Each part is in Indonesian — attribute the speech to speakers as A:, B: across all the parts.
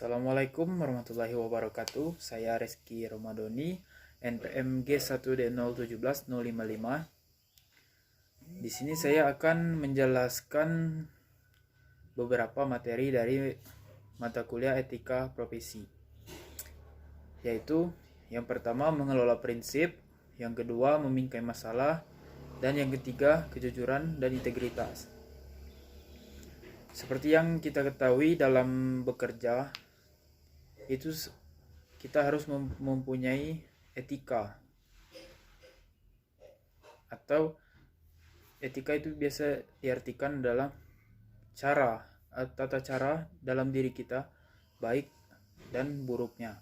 A: Assalamualaikum warahmatullahi wabarakatuh. Saya Reski Romadoni, NPM G1D017055. Di sini saya akan menjelaskan beberapa materi dari mata kuliah Etika Profesi. Yaitu yang pertama mengelola prinsip, yang kedua membingkai masalah, dan yang ketiga kejujuran dan integritas. Seperti yang kita ketahui dalam bekerja, itu kita harus mempunyai etika. Atau etika itu biasa diartikan adalah tata cara dalam diri kita, baik dan buruknya.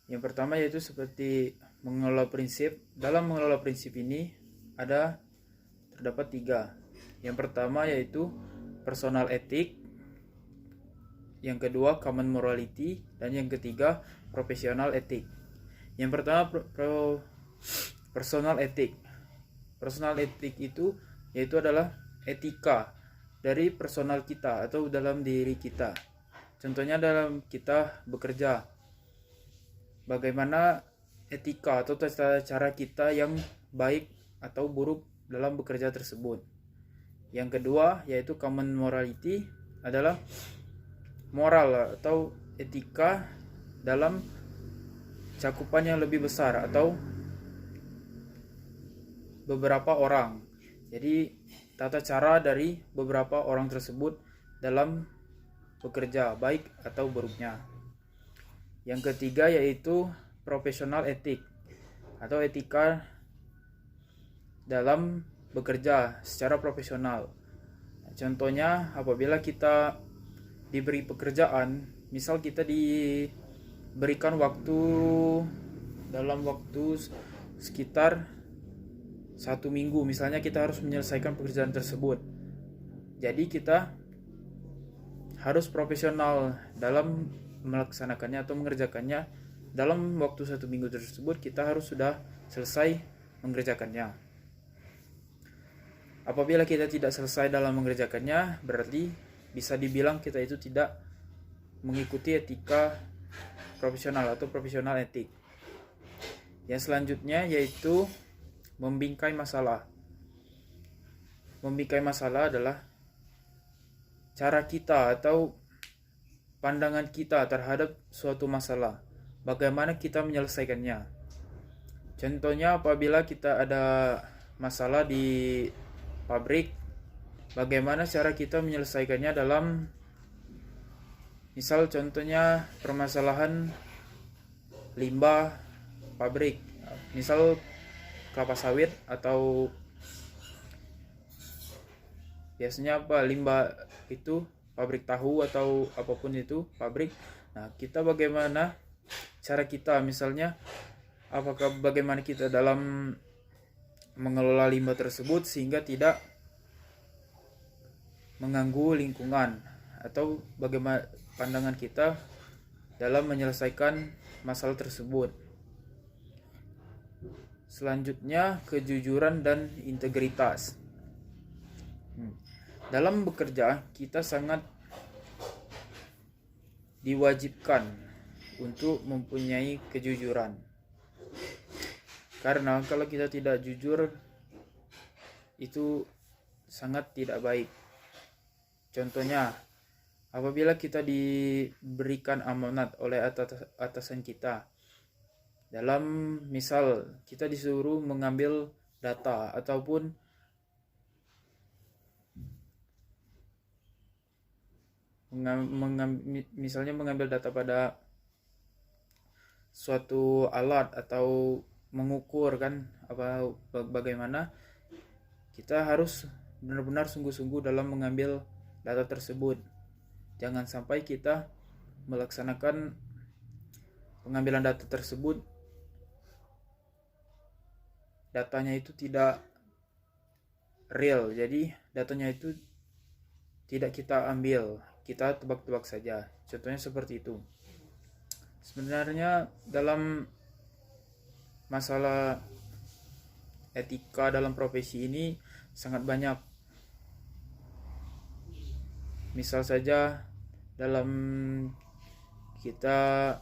A: Yang pertama yaitu seperti mengelola prinsip. Dalam mengelola prinsip ini terdapat 3. Yang pertama yaitu personal ethic, yang kedua common morality, dan yang ketiga professional ethic. Yang pertama personal ethic. Personal ethic itu yaitu adalah etika dari personal kita atau dalam diri kita. Contohnya dalam kita bekerja, bagaimana etika atau tata cara kita yang baik atau buruk dalam bekerja tersebut. Yang kedua yaitu common morality, adalah moral atau etika dalam cakupan yang lebih besar atau beberapa orang. Jadi tata cara dari beberapa orang tersebut dalam bekerja, baik atau buruknya. Yang ketiga yaitu professional ethic atau etika dalam bekerja secara profesional. Contohnya apabila kita diberi pekerjaan, misal kita diberikan dalam waktu sekitar 1 minggu, misalnya kita harus menyelesaikan pekerjaan tersebut. Jadi kita harus profesional dalam melaksanakannya atau mengerjakannya. Dalam waktu 1 minggu tersebut kita harus sudah selesai mengerjakannya. Apabila kita tidak selesai dalam mengerjakannya, berarti bisa dibilang kita itu tidak mengikuti etika profesional atau profesional etik. Yang selanjutnya yaitu membingkai masalah. Membingkai masalah adalah cara kita atau pandangan kita terhadap suatu masalah, bagaimana kita menyelesaikannya. Contohnya apabila kita ada masalah di pabrik, bagaimana cara kita menyelesaikannya dalam misal contohnya permasalahan limbah pabrik, misal kelapa sawit atau biasanya limbah itu pabrik tahu atau apapun itu pabrik. Nah, kita bagaimana cara kita, misalnya bagaimana kita dalam mengelola limbah tersebut sehingga tidak mengganggu lingkungan, atau bagaimana pandangan kita dalam menyelesaikan masalah tersebut. Selanjutnya kejujuran dan integritas. Dalam bekerja kita sangat diwajibkan untuk mempunyai kejujuran. Karena kalau kita tidak jujur itu sangat tidak baik. Contohnya apabila kita diberikan amanat oleh atasan kita, dalam misal kita disuruh mengambil data ataupun misalnya mengambil data pada suatu alat atau mengukur bagaimana, kita harus benar-benar sungguh-sungguh dalam mengambil data tersebut. Jangan sampai kita melaksanakan pengambilan data tersebut, datanya itu tidak real, jadi datanya itu tidak kita ambil, kita tebak-tebak saja. Contohnya seperti itu. Sebenarnya dalam masalah etika dalam profesi ini sangat banyak. Misal saja dalam kita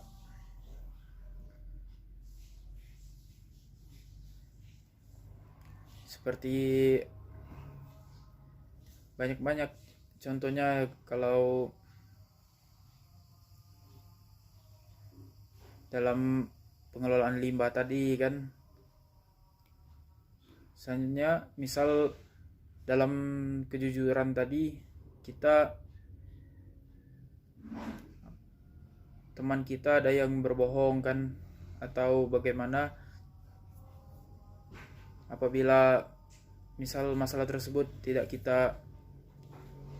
A: seperti banyak-banyak contohnya kalau dalam pengelolaan limbah tadi kan, selanjutnya misal dalam kejujuran tadi kita teman kita ada yang berbohong kan, atau bagaimana apabila misal masalah tersebut tidak kita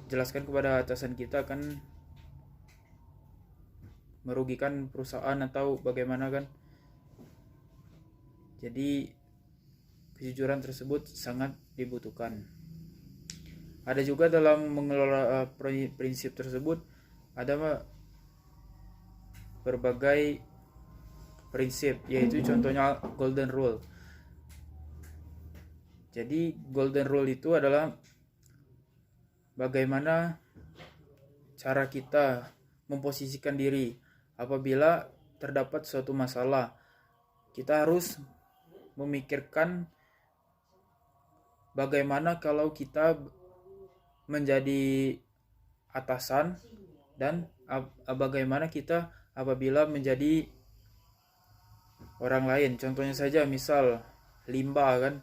A: jelaskan kepada atasan kita kan merugikan perusahaan atau bagaimana kan. Jadi kejujuran tersebut sangat dibutuhkan. Ada juga dalam mengelola prinsip tersebut ada berbagai prinsip, yaitu contohnya golden rule. Jadi golden rule itu adalah bagaimana cara kita memposisikan diri apabila terdapat suatu masalah. Kita harus memikirkan bagaimana kalau kita menjadi atasan dan bagaimana kita apabila menjadi orang lain. Contohnya saja misal limbah kan,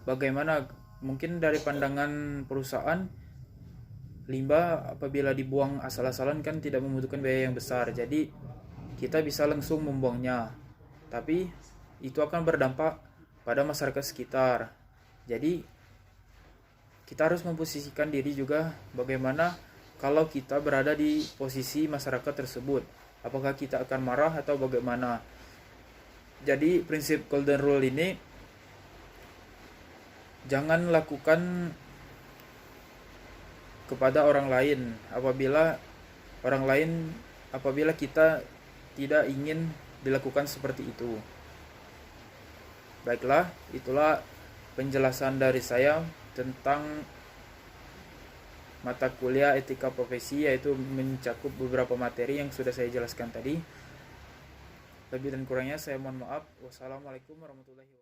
A: bagaimana mungkin dari pandangan perusahaan limbah apabila dibuang asal-asalan kan tidak membutuhkan biaya yang besar, jadi kita bisa langsung membuangnya, tapi itu akan berdampak pada masyarakat sekitar. Jadi kita harus memposisikan diri juga bagaimana kalau kita berada di posisi masyarakat tersebut, apakah kita akan marah atau bagaimana. Jadi prinsip golden rule ini, jangan lakukan kepada orang lain apabila kita tidak ingin dilakukan seperti itu. Baiklah, itulah penjelasan dari saya tentang mata kuliah etika profesi, yaitu mencakup beberapa materi yang sudah saya jelaskan tadi. Lebih dan kurangnya saya mohon maaf. Wassalamualaikum warahmatullahi wabarakatuh.